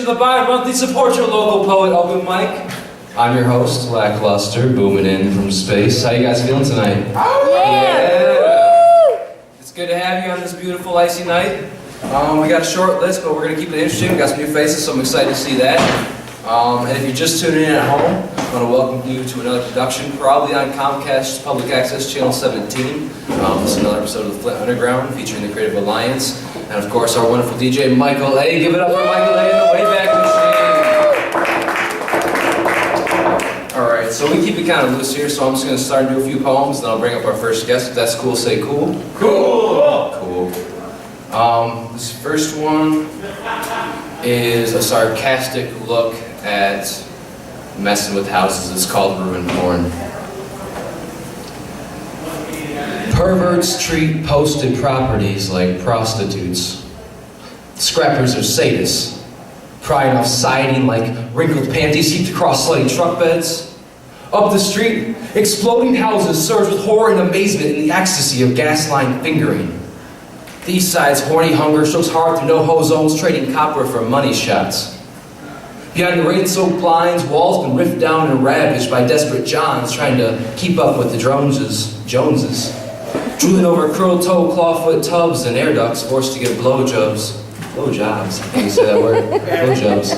the bi-monthly Support Your Local Poet open mic. I'm your host, Lackluster, booming in from space. How you guys feeling tonight? Yeah! It's good to have you on this beautiful icy night. We got a short list, but we're going to keep it interesting. We got some new faces, so I'm excited to see that. And if you're just tuning in at home, I want to welcome you to another production, probably on Comcast's Public Access Channel 17. This is another episode of the Flint Underground, featuring the Creative Alliance. And of course, our wonderful DJ, Michael A. Give it up for Michael A. in the Wayback Machine. Alright, so we keep it kind of loose here, so I'm just going to start and do a few poems, then I'll bring up our first guest. If that's cool, say cool. Cool! Cool. This first one is a sarcastic look at messing with houses. It's called Ruined Porn. Perverts treat posted properties like prostitutes. Scrappers are sadists, prying off siding like wrinkled panties heaped across slutty truck beds. Up the street, exploding houses surge with horror and amazement in the ecstasy of gas-line fingering. The East Side's horny hunger shows hard through no-ho zones, trading copper for money shots. Behind the rain-soaked blinds, walls been ripped down and ravaged by desperate Johns trying to keep up with the Joneses. Drooling over curled-toe, clawfoot tubs and air ducts, forced to get blowjobs. Blowjobs, how do you say that word? Blowjobs.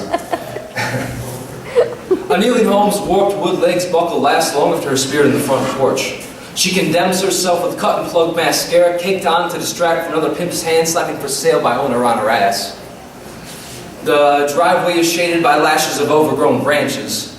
A kneeling home's warped wood legs buckle last long after her spirit in the front porch. She condemns herself with cut-and-plug mascara caked on to distract from another pimp's hand slapping for sale by owner on her ass. The driveway is shaded by lashes of overgrown branches.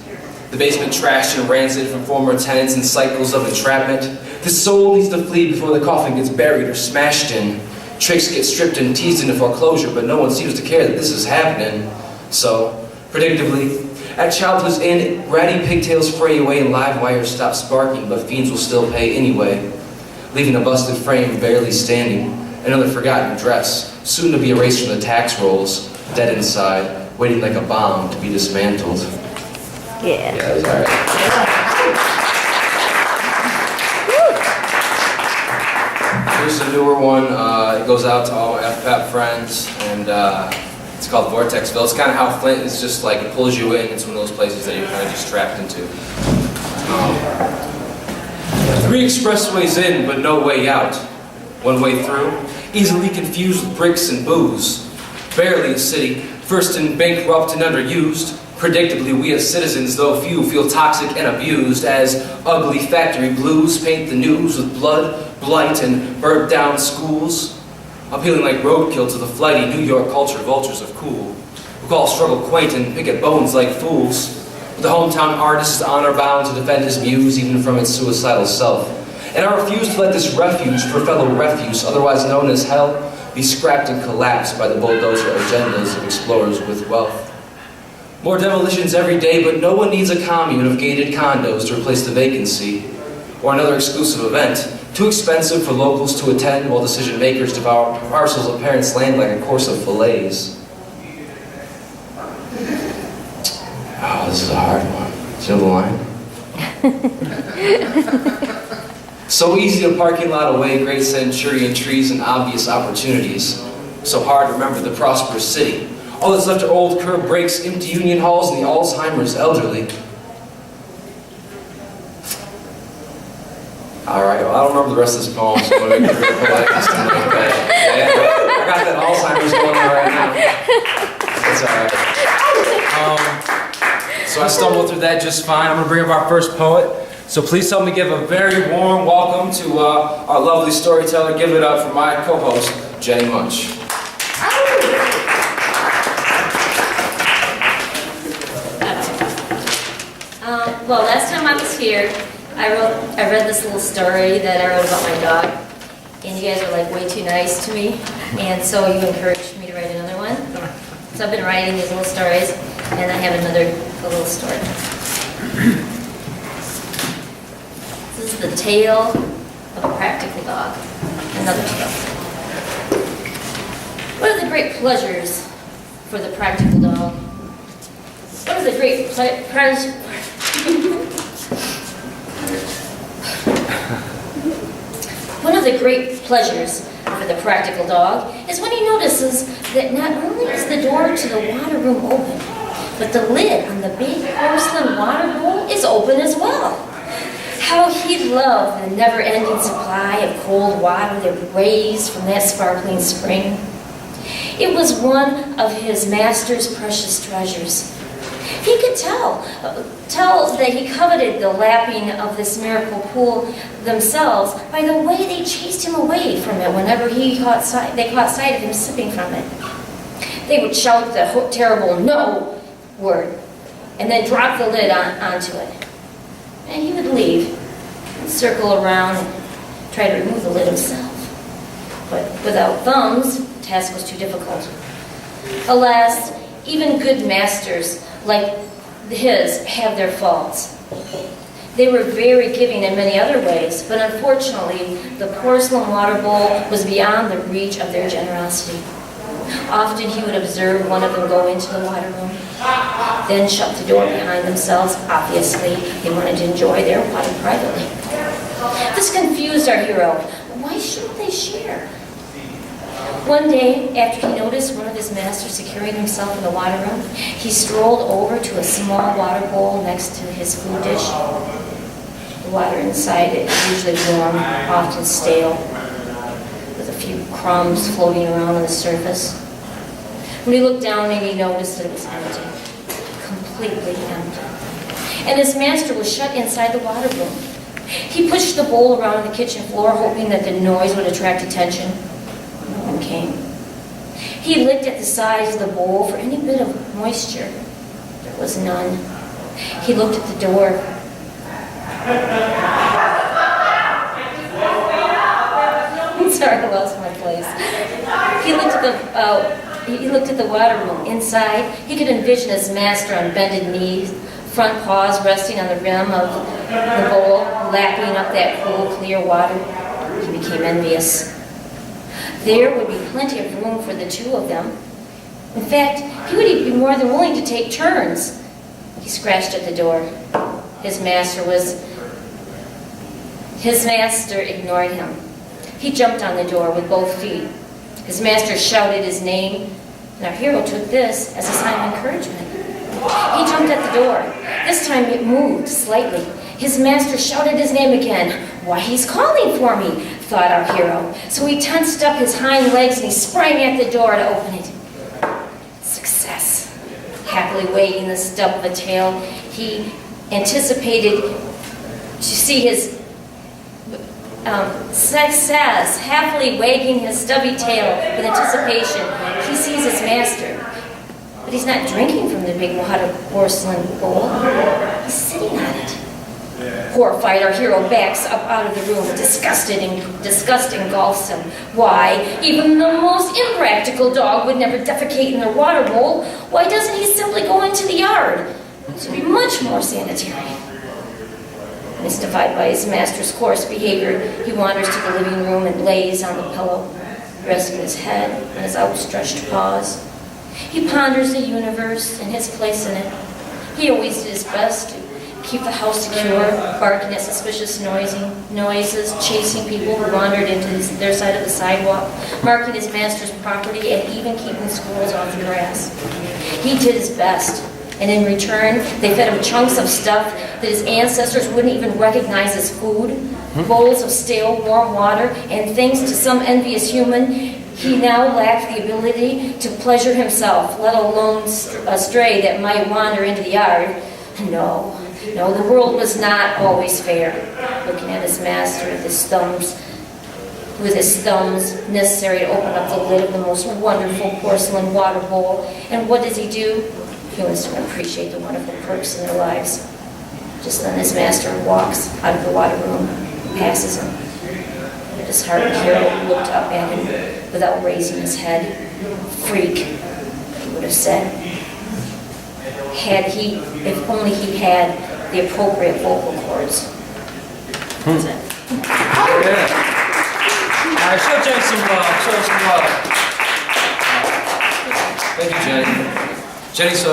The basement trashed and rancid from former tenants and cycles of entrapment. The soul needs to flee before the coffin gets buried or smashed in. Tricks get stripped and teased into foreclosure, but no one seems to care that this is happening. So, predictably, at Childhood's Inn, ratty pigtails fray away and live wires stop sparking, but fiends will still pay anyway, leaving a busted frame barely standing, another forgotten dress, soon to be erased from the tax rolls, dead inside, waiting like a bomb to be dismantled. Yeah. Yeah, that's all right. Here's a newer one. It goes out to all my FPAP friends, and it's called Vortexville. It's kind of how Flint is just like, it pulls you in. It's one of those places that you're kind of just trapped into. 3 expressways in, but no way out. One way through, easily confused with bricks and booze. Barely a city, first and bankrupt and underused. Predictably, we as citizens, though few, feel toxic and abused as ugly factory blues paint the news with blood, blight, and burnt down schools. Appealing like roadkill to the flighty New York culture vultures of cool, who call struggle quaint and pick at bones like fools. But the hometown artist is honor-bound to defend his muse even from its suicidal self. And I refuse to let this refuge for fellow refuse, otherwise known as hell, be scrapped and collapsed by the bulldozer agendas of explorers with wealth. More demolitions every day, but no one needs a commune of gated condos to replace the vacancy, or another exclusive event, too expensive for locals to attend while decision makers devour parcels of parents' land like a course of fillets. Oh, this is a hard one. Do you know the line? So easy a parking lot away, great centurion trees and obvious opportunities. So hard to remember the prosperous city. All that's left are old curb breaks, empty union halls, and the Alzheimer's elderly. Alright, well, I don't remember the rest of this poem, so I'm going to make it real polite this time. Yeah, I got that Alzheimer's going on right now. It's alright. So I stumbled through that just fine. I'm going to bring up our first poet. So please help me give a very warm welcome to our lovely storyteller. Give it up for my co-host, Jennie Moench. Well, last time I was here, I read this little story that I wrote about my dog, and you guys are like way too nice to me, and so you encouraged me to write another one. So I've been writing these little stories, and I have another little story. This is the tale of a practical dog. Another tale. What are the great pleasures for the practical dog? What are the great pleasures? One of the great pleasures for the practical dog is when he notices that not only is the door to the water room open, but the lid on the big porcelain water bowl is open as well. How he loved the never-ending supply of cold water that raised from that sparkling spring. It was one of his master's precious treasures. He could tell that he coveted the lapping of this miracle pool themselves by the way they chased him away from it whenever they caught sight of him sipping from it. They would shout the terrible "no" word and then drop the lid onto it. And he would leave and circle around and try to remove the lid himself. But without thumbs, the task was too difficult. Alas, even good masters like his have their faults. They were very giving in many other ways, but unfortunately, the porcelain water bowl was beyond the reach of their generosity. Often he would observe one of them go into the water room, then shut the door behind themselves. Obviously, they wanted to enjoy their water privately. This confused our hero. Why shouldn't they share? One day, after he noticed one of his masters securing himself in the water room, he strolled over to a small water bowl next to his food dish. The water inside it is usually warm, often stale, with a few crumbs floating around on the surface. When he looked down and he noticed that it was empty, completely empty. And his master was shut inside the water room. He pushed the bowl around the kitchen floor, hoping that the noise would attract attention. No one came. He licked at the sides of the bowl for any bit of moisture. There was none. He looked at the door. I'm sorry, I lost my place. He looked at the water room. Inside, he could envision his master on bended knees, front paws resting on the rim of the bowl, lapping up that cool, clear water. He became envious. There would be plenty of room for the two of them. In fact, he would be more than willing to take turns. He scratched at the door. His master ignored him. He jumped on the door with both feet. His master shouted his name, and our hero took this as a sign of encouragement. He jumped at the door. This time it moved slightly. His master shouted his name again. Why, he's calling for me, thought our hero. So he tensed up his hind legs and he sprang at the door to open it. Success. Happily wagging the stub of a tail, he anticipated to see his success. Happily wagging his stubby tail with anticipation, he sees his master. But he's not drinking from the big water porcelain bowl. He's sitting on it. Horrified, our hero backs up out of the room. Disgust engulfs him. Why, even the most impractical dog would never defecate in their water bowl. Why doesn't he simply go into the yard? This would be much more sanitary. Mystified by his master's coarse behavior, he wanders to the living room and lays on the pillow, resting his head on his outstretched paws. He ponders the universe and his place in it. He always did his best to keep the house secure, barking at suspicious noises, chasing people who wandered into their side of the sidewalk, marking his master's property, and even keeping squirrels off the grass. He did his best, and in return, they fed him chunks of stuff that his ancestors wouldn't even recognize as food, bowls of stale, warm water, and thanks to some envious human, he now lacked the ability to pleasure himself, let alone a stray that might wander into the yard. No, the world was not always fair. Looking at his master with his thumbs necessary to open up the lid of the most wonderful porcelain water bowl. And what does he do? He wants to appreciate the wonderful perks in their lives. Just then his master walks out of the water room, passes him. The disheartened hero looked up at him without raising his head. Freak, he would have said. If only he had the appropriate vocal cords. That's it. Yeah. All right, show Jennie some love. Show her some love. Thank you, Jennie. Jennie's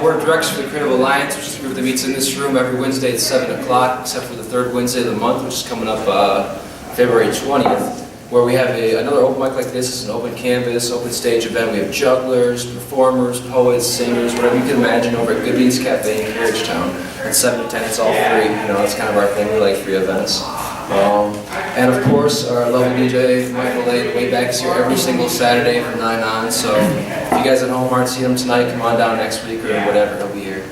board of directors for the Creative Alliance, which is a group that meets in this room every Wednesday at 7 o'clock, except for the third Wednesday of the month, which is coming up February 20th. where we have another open mic like this. It's an open canvas, open stage event. We have jugglers, performers, poets, singers, whatever you can imagine over at Good Beans Cafe in Carriagetown. At 7 to 10, it's all free. You know, that's kind of our thing. We like free events. And of course, our lovely DJ, Michael Way back is here every single Saturday from 9 on. So if you guys at home aren't seeing him tonight, come on down next week or whatever. He'll be here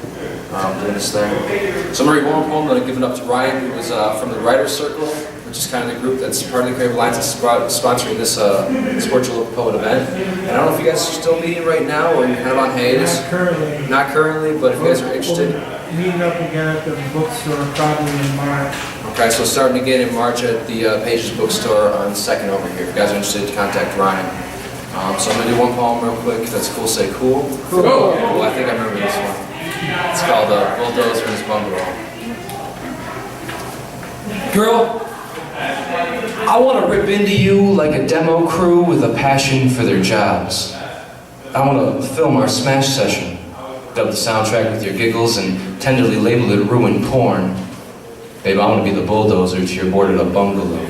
doing this thing. So I'm going to read one poem that I give it up to Ryan, who was from the Writers Circle, which is kind of the group that's part of the Creative Alliance that's sponsoring this Support Your Local Poet event. And I don't know if you guys are still meeting right now or you're kind of on hiatus. Not currently, but if you guys are interested. Meeting up again at the bookstore probably in March. Okay, so starting again in March at the Pages Bookstore on 2nd over here. If you guys are interested, contact Ryan. So I'm going to do one poem real quick. If that's cool, say cool. Cool. Cool. I think I remember this one. It's called Bulldozer in His Bungalow. Girl, I want to rip into you like a demo crew with a passion for their jobs. I want to film our smash session, dub the soundtrack with your giggles, and tenderly label it ruined porn. Babe, I want to be the bulldozer to your boarded up bungalow.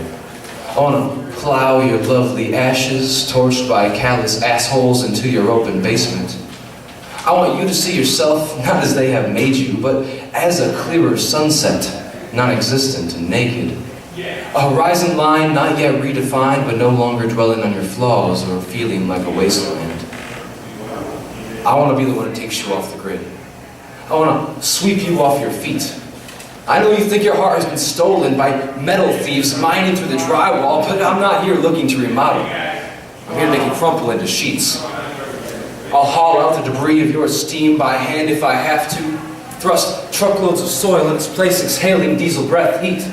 I want to plow your lovely ashes, torched by callous assholes, into your open basement. I want you to see yourself not as they have made you, but as a clearer sunset, non-existent and naked. A horizon line not yet redefined, but no longer dwelling on your flaws or feeling like a wasteland. I want to be the one that takes you off the grid. I want to sweep you off your feet. I know you think your heart has been stolen by metal thieves mining through the drywall, but I'm not here looking to remodel. I'm here to make you crumple into sheets. I'll haul out the debris of your esteem by hand if I have to, thrust truckloads of soil in its place, exhaling diesel breath heat,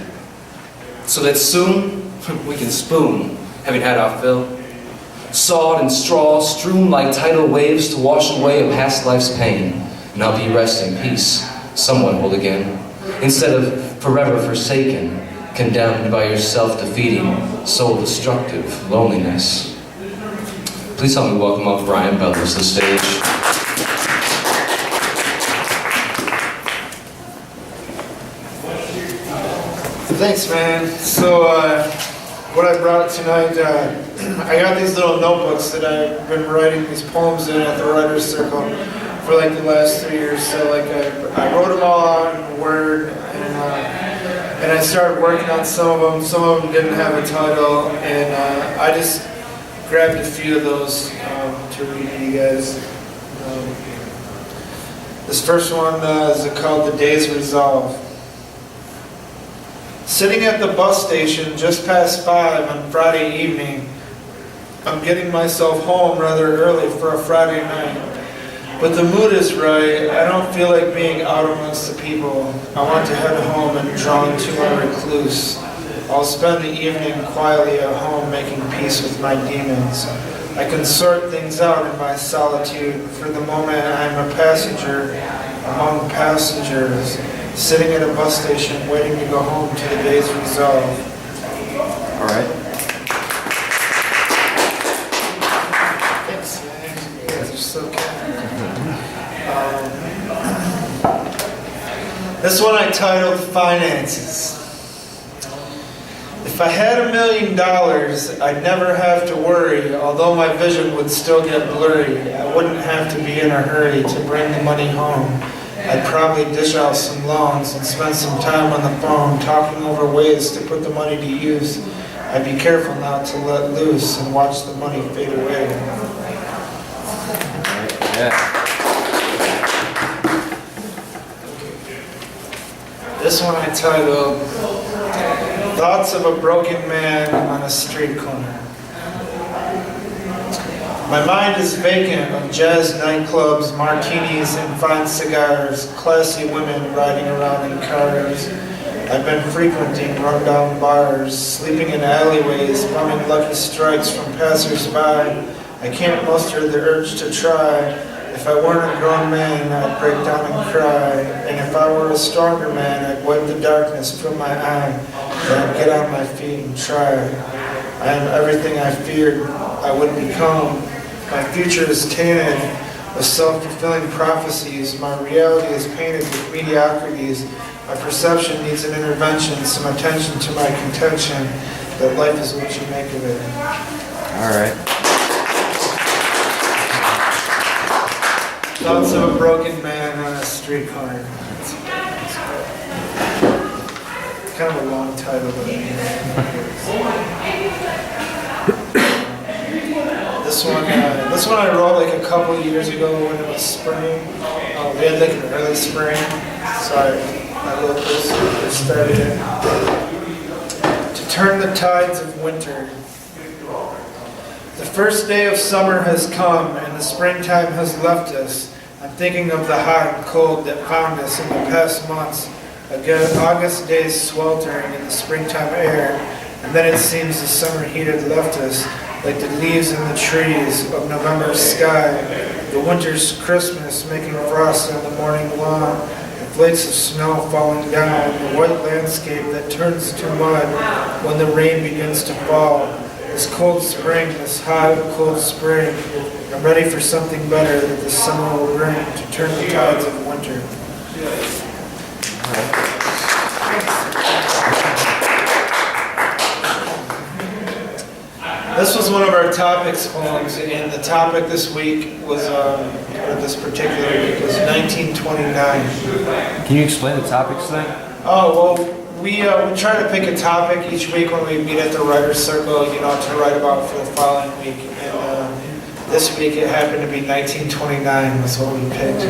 so that soon we can spoon, having had our fill. Sawed and straw strewn like tidal waves to wash away a past life's pain, and I'll be rest in peace, somewhat whole again, instead of forever forsaken, condemned by your self-defeating, soul-destructive loneliness. Please help me welcome up Brian Bellows to the stage. Thanks, man. So, what I brought tonight, I got these little notebooks that I've been writing these poems in at the Writers Circle for like the last 3 years. So, like, I wrote them all out in Word, and I started working on some of them. Some of them didn't have a title, and I just grabbed a few of those to read to you guys. This first one is called The Day's Resolve. Sitting at the bus station just past 5 on Friday evening, I'm getting myself home rather early for a Friday night. But the mood is right. I don't feel like being out amongst the people. I want to head home and drawn to my recluse. I'll spend the evening quietly at home making peace with my demons. I can sort things out in my solitude. For the moment I'm a passenger among passengers, sitting at a bus station waiting to go home to the day's resolve. All right. Thanks, man. You guys are so kind. This one I titled Finances. If I had $1 million, I'd never have to worry, although my vision would still get blurry. I wouldn't have to be in a hurry to bring the money home. I'd probably dish out some loans and spend some time on the phone talking over ways to put the money to use. I'd be careful not to let loose and watch the money fade away. Yeah. This one I titled Thoughts of a Broken Man on a Street Corner. My mind is vacant of jazz nightclubs, martinis and fine cigars, classy women riding around in cars. I've been frequenting rundown bars, sleeping in alleyways, bumming lucky strikes from passers-by. I can't muster the urge to try. If I weren't a grown man, I'd break down and cry. And if I were a stronger man, I'd wipe the darkness from my eye. Then I'd get on my feet and try. I am everything I feared I would become. My future is tainted with self-fulfilling prophecies. My reality is painted with mediocrities. My perception needs an intervention, some attention to my contention. that life is what you make of it. All right. Thoughts of a broken man on a street corner. Kind of a long title, but this one I wrote like a couple years ago when it was spring. We had like an early spring, so I wrote this and started it. To turn the tides of winter. The first day of summer has come and the springtime has left us. I'm thinking of the hot and cold that found us in the past months. Again, August days sweltering in the springtime air, and then it seems the summer heat had left us, like the leaves in the trees of November's sky, the winter's Christmas making frost on the morning lawn, the flakes of snow falling down, the white landscape that turns to mud when the rain begins to fall. This cold spring, this hot, cold spring, I'm ready for something better that the summer will bring to turn the tides of winter. This was one of our topics poems, and the topic this week was, or this particular week, was 1929. Can you explain the topics then? Oh, well, we try to pick a topic each week when we meet at the writer's circle, to write about for the following week. And this week it happened to be 1929 was what we picked.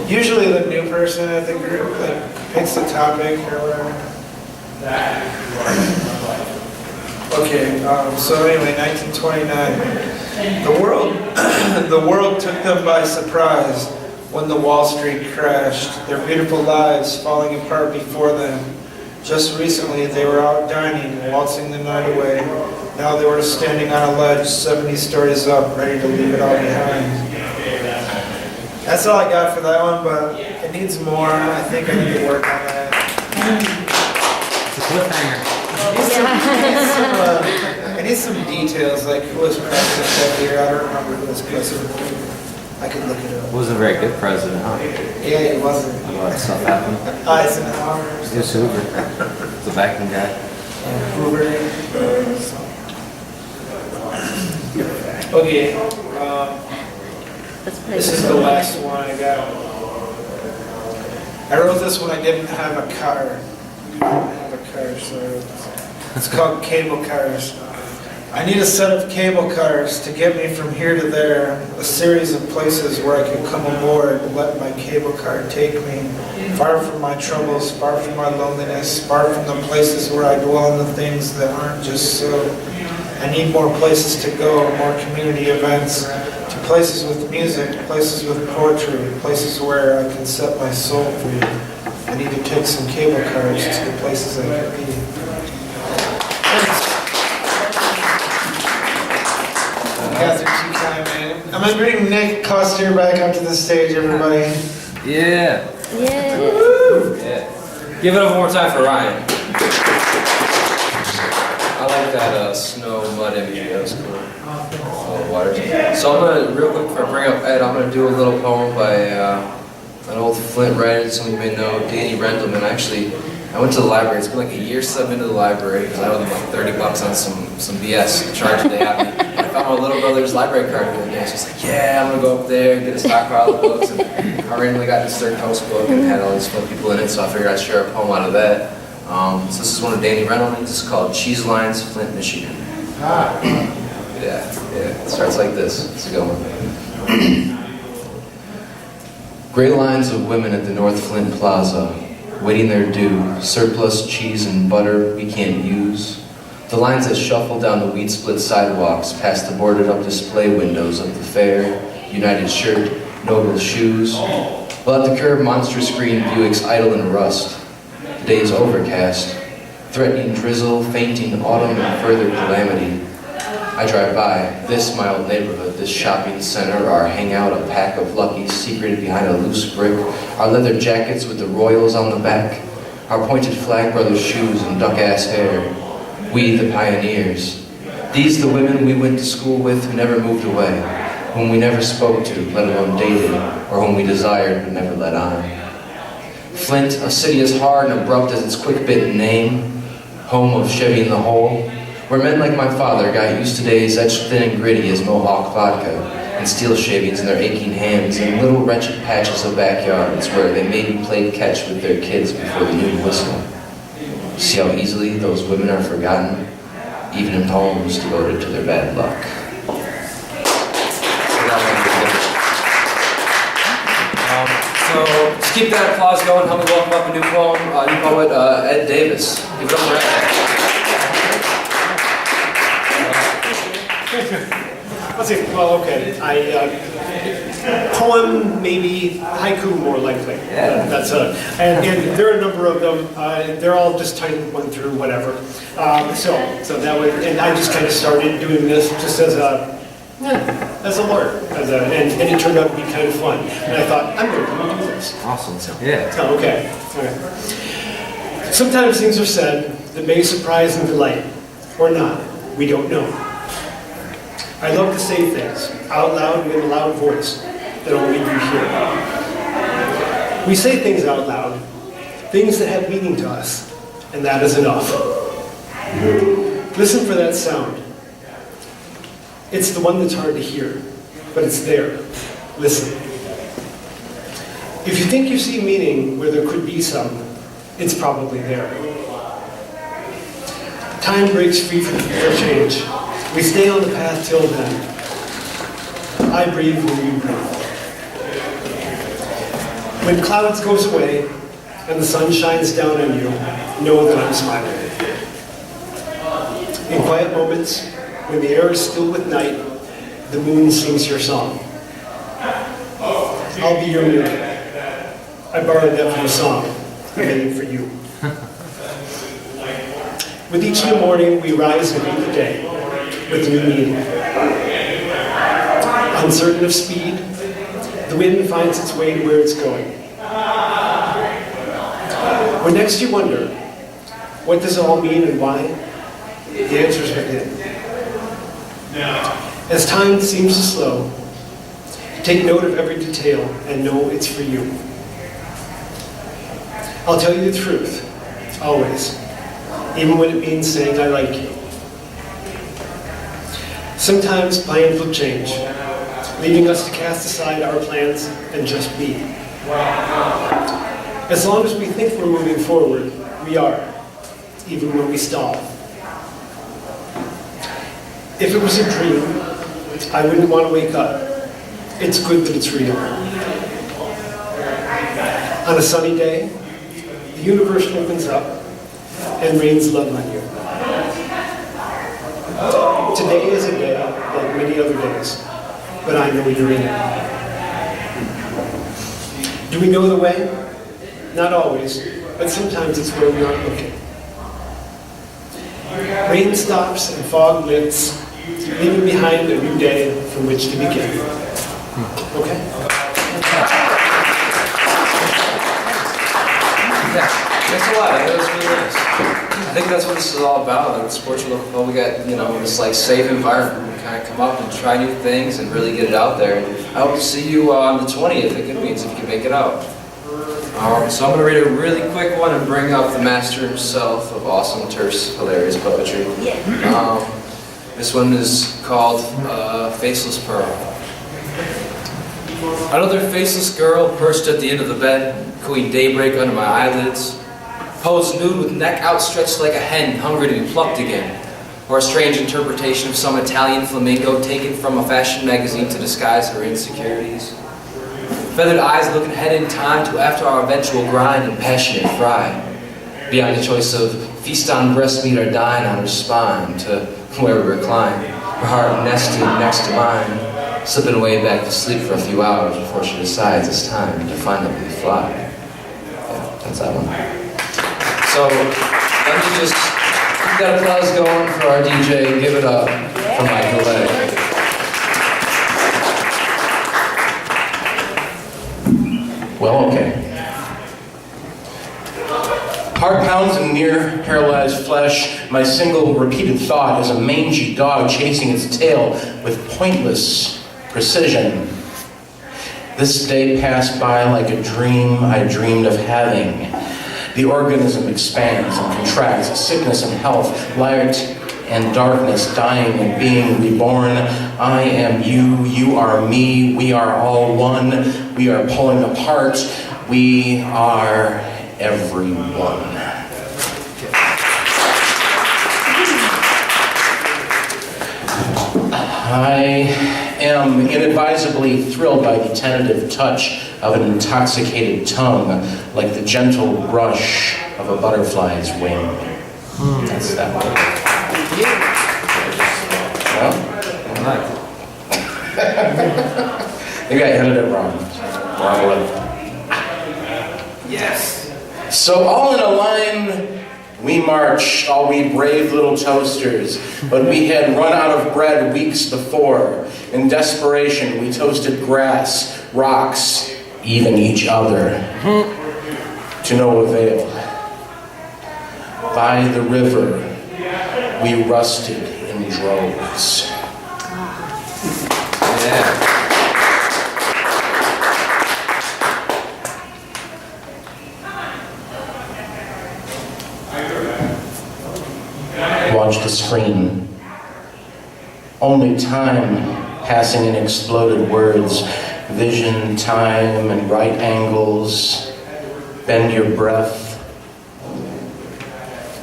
Usually the new person at the group picks the topic or whatever. Okay, so anyway, 1929. The world took them by surprise when the Wall Street crashed, their beautiful lives falling apart before them. Just recently, they were out dining, waltzing the night away. Now they were standing on a ledge 70 stories up, ready to leave it all behind. That's all I got for that one, but it needs more. I think I need to work on that. It's a cliffhanger. I need some details, like who was president that year. I don't remember who was president. I could look it up. Wasn't a very good president, huh? Yeah, he wasn't. A lot of stuff happened. Eisenhower. It was Hoover. The vacuum guy. Hoover. Okay. This is the last one I got. I wrote this when I didn't have a car. So it's called Cable Cars. I need a set of cable cars to get me from here to there, a series of places where I can come aboard and let my cable car take me, far from my troubles, far from my loneliness, far from the places where I dwell on the things that aren't just so. I need more places to go, more community events, to places with music, places with poetry, places where I can set my soul free. I need to take some cable cars to the places I can be. You guys are too kind, man. I'm gonna bring Nick Costier back up to the stage, everybody. Yeah. Yeah. Woo! Yeah. Give it up one more time for Ryan. I like that snow mud imagery. That was cool. Water. So I'm gonna real quick before I bring up Ed. I'm gonna do a little poem by an old Flint writer. Some of you may know, Danny Rendelman. I went to the library. It's been like a year since I've been to the library because I owe them like $30 on some BS charge they have me. I found my little brother's library card the other day. So I was like, yeah, I'm gonna go up there, get a stockpile of books. And I randomly got this Third Coast book and it had all these fun people in it. So I figured I'd share a poem out of that. So this is one of Danny Rendelman's. It's called Cheese Lines, Flint, Michigan. Yeah. It starts like this. It's a good one. Gray lines of women at the North Flint Plaza, waiting their due, surplus cheese and butter we can't use. The lines that shuffle down the wheat-split sidewalks past the boarded-up display windows of the fair, United Shirt, Noble Shoes. While at the curb, monstrous green Buicks idle in rust. The day is overcast, threatening drizzle, fainting autumn and further calamity. I drive by this my old neighborhood, this shopping center, our hangout, a pack of luckies secreted behind a loose brick, our leather jackets with the royals on the back, our pointed flag brothers' shoes and duck-ass hair. We, the pioneers. These the women we went to school with who never moved away, whom we never spoke to, let alone dated, or whom we desired but never let on. Flint, a city as hard and abrupt as its quick-bitten name, home of Chevy in the Hole, where men like my father got used to days etched thin and gritty as Mohawk vodka, and steel shavings in their aching hands, and little wretched patches of backyards where they maybe played catch with their kids before the noon whistle. See how easily those women are forgotten, even in poems devoted to their bad luck. So, to keep that applause going, help me welcome up a new poet, Ed Davis. Give it up for Ed. Let's see, well, okay, poem, maybe haiku more likely. Yeah. That's and there are a number of them, they're all just titled one through whatever. So that way, and I just kind of started doing this just as a lark, and it turned out to be kind of fun. And I thought, I'm going to do this. Awesome. Yeah. Oh, okay. Sometimes things are said that may surprise and delight, or not, we don't know. I love to say things out loud and in a loud voice that only you hear. We say things out loud, things that have meaning to us, and that is enough. Listen for that sound. It's the one that's hard to hear, but it's there. Listen. If you think you see meaning where there could be some, it's probably there. Time breaks free for change. We stay on the path till then. I breathe when you breathe. When clouds goes away and the sun shines down on you, know that I'm smiling. In quiet moments, when the air is still with night, the moon sings your song. I'll be your music. I borrowed that from a song I made for you. With each new morning, we rise and meet the day with new meaning. Uncertain of speed, the wind finds its way to where it's going. When next you wonder, what does it all mean and why? The answer's within. As time seems to slow, take note of every detail and know it's for you. I'll tell you the truth, always, even when it means saying I like you. Sometimes plans will change, leaving us to cast aside our plans and just be. As long as we think we're moving forward, we are, even when we stall. If it was a dream, I wouldn't want to wake up. It's good that it's real. On a sunny day, the universe opens up and rains love on you. Today is a day like many other days, but I know you're in it. Do we know the way? Not always, but sometimes it's where we aren't looking. Rain stops and fog lifts, leaving behind a new day from which to begin. Okay? Yeah, thanks a lot. That was really nice. I think that's what this is all about. Like the sports we got, this like safe environment. We kind of come up and try new things and really get it out there. And I hope to see you on the 20th at Good Means if you can make it out. So I'm going to read a really quick one and bring up the master himself of awesome, terse, hilarious poetry. This one is called Faceless Pearl. Another faceless girl perched at the end of the bed, cooing daybreak under my eyelids. Posed nude with neck outstretched like a hen hungry to be plucked again. Or a strange interpretation of some Italian flamingo taken from a fashion magazine to disguise her insecurities. Feathered eyes looking ahead in time to after our eventual grind and passionate fry. Beyond the choice of feast on breast meat or dine on her spine to where we recline. Her heart nested next to mine, slipping away back to sleep for a few hours before she decides it's time to finally fly. Yeah, that's that one. So, let me just keep that applause going for our DJ and give it up for my delay. Well, okay. Heart pounds and near paralyzed flesh, my single repeated thought is a mangy dog chasing its tail with pointless precision. This day passed by like a dream I dreamed of having. The organism expands and contracts, sickness and health, light and darkness, dying and being reborn. I am you, you are me, we are all one, we are pulling apart, we are everyone. I am inadvisably thrilled by the tentative touch of an intoxicated tongue, like the gentle brush of a butterfly's wing. That's that one. No? Maybe I edited it wrong. Wrong one. Yes. So all in a line, we march, all we brave little toasters, but we had run out of bread weeks before. In desperation, we toasted grass, rocks, even each other. To no avail. By the river, we rusted in droves. Yeah. Watch the screen. Only time passing in exploded words. Vision, time, and right angles. Bend your breath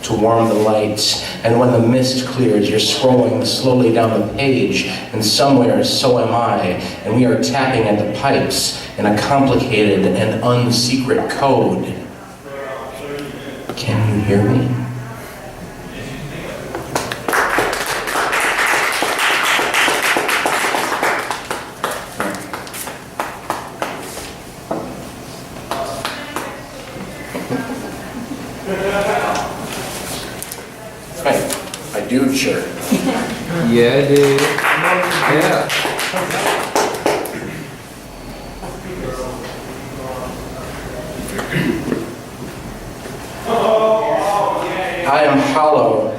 to warm the light. And when the mist clears, you're scrolling slowly down the page, and somewhere so am I, and we are tapping at the pipes in a complicated and unsecret code. Can you hear me? I do, sure. Yeah, dude. Yeah. I am hollow.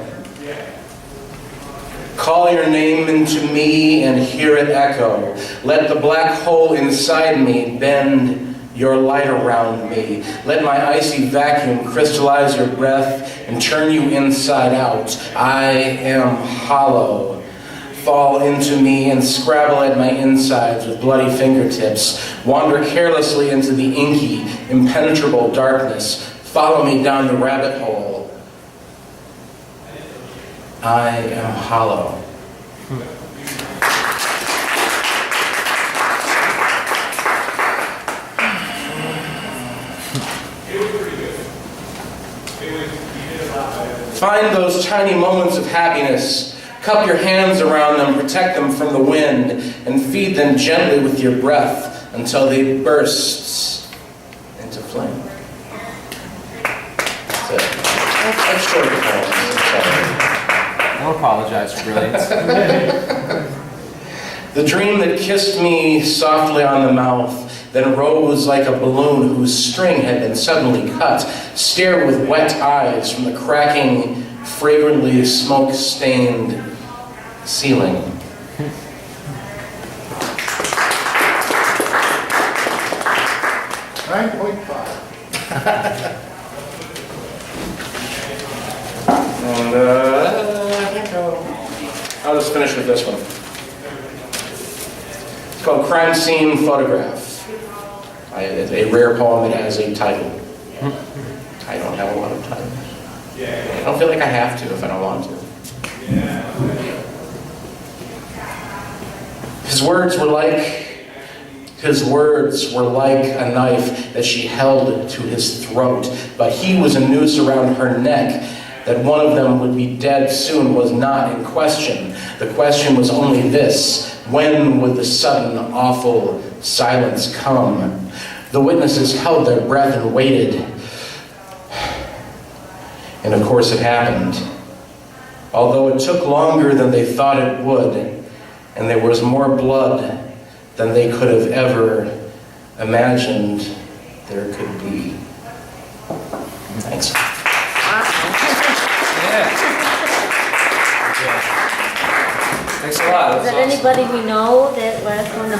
Call your name into me and hear it echo. Let the black hole inside me bend your light around me. Let my icy vacuum crystallize your breath and turn you inside out. I am hollow. Fall into me and scrabble at my insides with bloody fingertips. Wander carelessly into the inky, impenetrable darkness. Follow me down the rabbit hole. I am hollow. Find those tiny moments of happiness. Cup your hands around them, protect them from the wind, and feed them gently with your breath until they burst into flame. That's it. That's short poem. Don't apologize for brilliance. The dream that kissed me softly on the mouth, then rose like a balloon whose string had been suddenly cut, stared with wet eyes from the cracking, fragrantly smoke-stained ceiling. 9.5. And I think I'll just finish with this one. It's called Crime Scene Photograph. It's a rare poem that has a title. I don't have a lot of titles. I don't feel like I have to if I don't want to. His words were like a knife that she held to his throat, but he was a noose around her neck. That one of them would be dead soon was not in question. The question was only this: when would the sudden, awful silence come? The witnesses held their breath and waited. And of course it happened. Although it took longer than they thought it would, and there was more blood than they could have ever imagined there could be. Thanks. Yeah. Thanks a lot. Is there anybody we know that last one?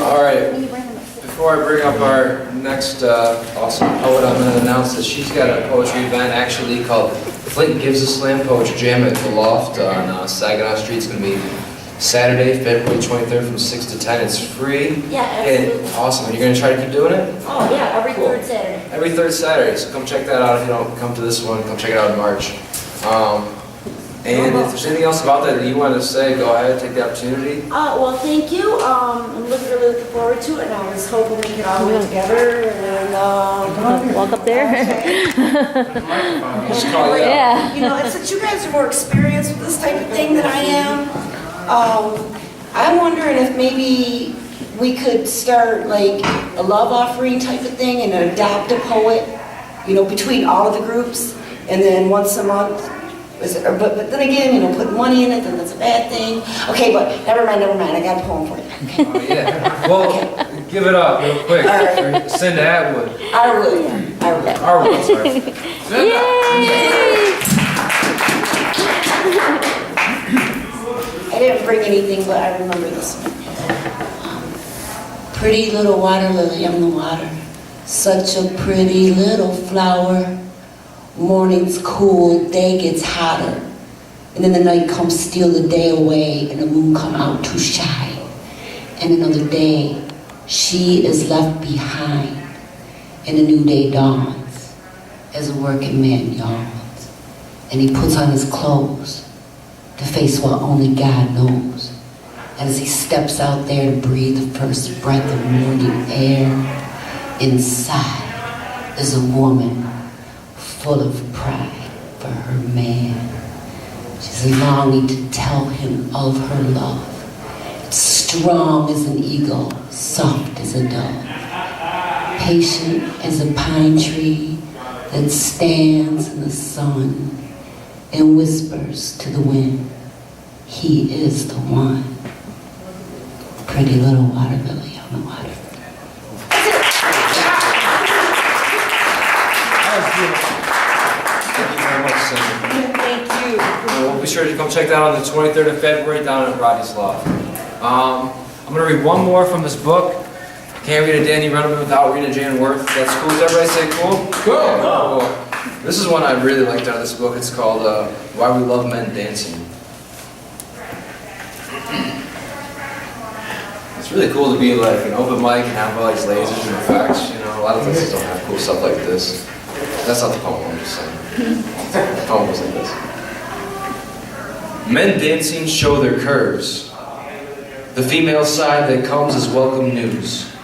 All right. Before I bring up our next awesome poet, I'm going to announce that she's got a poetry event actually called Flint Gives a Slam Poetry Jam at the Loft on Saginaw Street. It's going to be Saturday, February 23rd from 6 to 10. It's free. Yeah, absolutely. And awesome. And you're going to try to keep doing it? Oh, yeah, every Cool. third Saturday. Every third Saturday. So come check that out if you don't come to this one. Come check it out in March. And if there's anything else about that you want to say, go ahead, take the opportunity. Well, thank you. I'm really looking forward to it, and I was hoping we could all get together and Walk up there. Just call you out. Yeah. you know, and since you guys are more experienced with this type of thing than I am, I'm wondering if maybe we could start like a love offering type of thing and adopt a poet, you know, between all of the groups, and then once a month. But then again, you know, put money in it, then that's a bad thing. Okay, but never mind, I got a poem for you. Oh, yeah. Well, give it up real quick. All right. Cinda Arwood. Arwood. Arwood, sorry. I didn't bring anything, but I remember this one. Pretty little water lily on the water, such a pretty little flower. Morning's cool, day gets hotter, and then the night comes steal the day away, and the moon come out to shine. And another day, she is left behind, and a new day dawns as a working man yawns, and he puts on his clothes to face what only God knows. As he steps out there to breathe the first breath of morning air, inside is a woman full of pride for her man. She's longing to tell him of her love. It's strong as an eagle, soft as a dove, patient as a pine tree that stands in the sun and whispers to the wind, he is the one. Pretty little water lily on the water. Thank you very much, Cinda. Thank you. We'll be sure to come check that out on the 23rd of February down at Roddy's Loft. I'm going to read one more from this book. Can't read a Danny Runnable without reading Jane Worth. That's cool. Does everybody say cool? Cool. This is one I really liked out of this book. It's called Why We Love Men Dancing. It's really cool to be like an open mic and have all these lasers and effects. You know, a lot of places don't have cool stuff like this. That's not the poem, I'm just saying. The poem goes like this. Men dancing show their curves. The female side that comes as welcome news.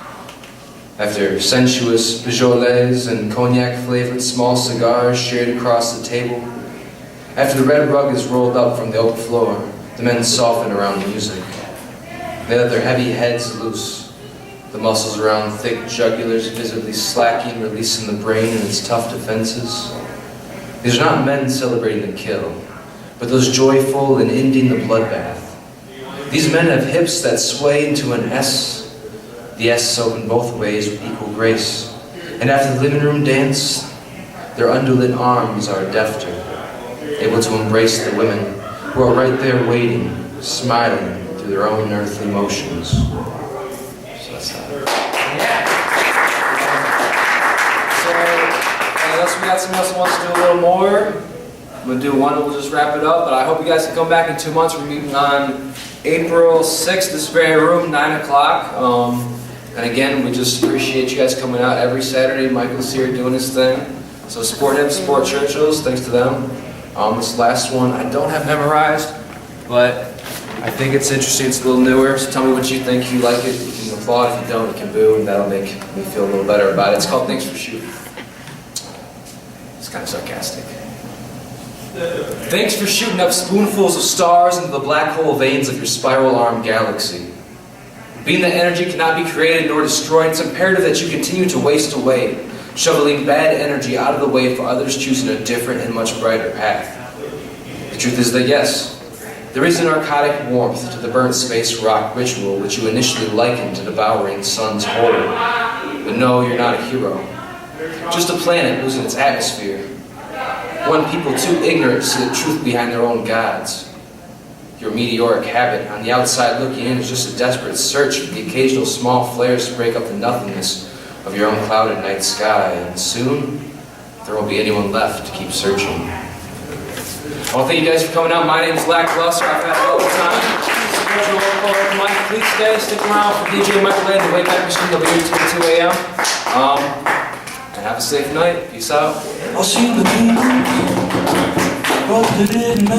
After sensuous Beaujolais and cognac-flavored small cigars shared across the table, after the red rug is rolled up from the oak floor, the men soften around the music. They let their heavy heads loose, the muscles around thick jugulars visibly slacking, releasing the brain and its tough defenses. These are not men celebrating the kill, but those joyful and ending the bloodbath. These men have hips that sway into an S, the S open both ways with equal grace. And after the living room dance, their undulate arms are defter, able to embrace the women who are right there waiting, smiling through their own earthly motions. So that's that. So, unless we got someone else who wants to do a little more, I'm going to do one and we'll just wrap it up. But I hope you guys can come back in 2 months. We're meeting on April 6th, this very room, 9 o'clock. And again, we just appreciate you guys coming out every Saturday. Michael's here doing his thing. So support him, support Churchills. Thanks to them. This last one I don't have memorized, but I think it's interesting. It's a little newer. So tell me what you think. If you like it, you can applaud. If you don't, you can boo, and that'll make me feel a little better about it. It's called Thanks for Shooting. It's kind of sarcastic. Thanks for shooting up spoonfuls of stars into the black hole veins of your spiral-armed galaxy. Being that energy cannot be created nor destroyed, it's imperative that you continue to waste away, shoveling bad energy out of the way for others choosing a different and much brighter path. The truth is that yes, there is a narcotic warmth to the burnt space rock ritual which you initially likened to devouring sun's horror. But no, you're not a hero. Just a planet losing its atmosphere. One people too ignorant to see the truth behind their own gods. Your meteoric habit on the outside looking in is just a desperate search for the occasional small flares to break up the nothingness of your own clouded night sky, and soon there won't be anyone left to keep searching. I want to thank you guys for coming out. My name's Lackluster. I've had a hell of a time. Support your local open mic. Please stay, stick around for DJ Michael Lane, the Wayback Machine. They'll be here till 2 a.m. And have a safe night. Peace out. I'll see the people, but they didn't make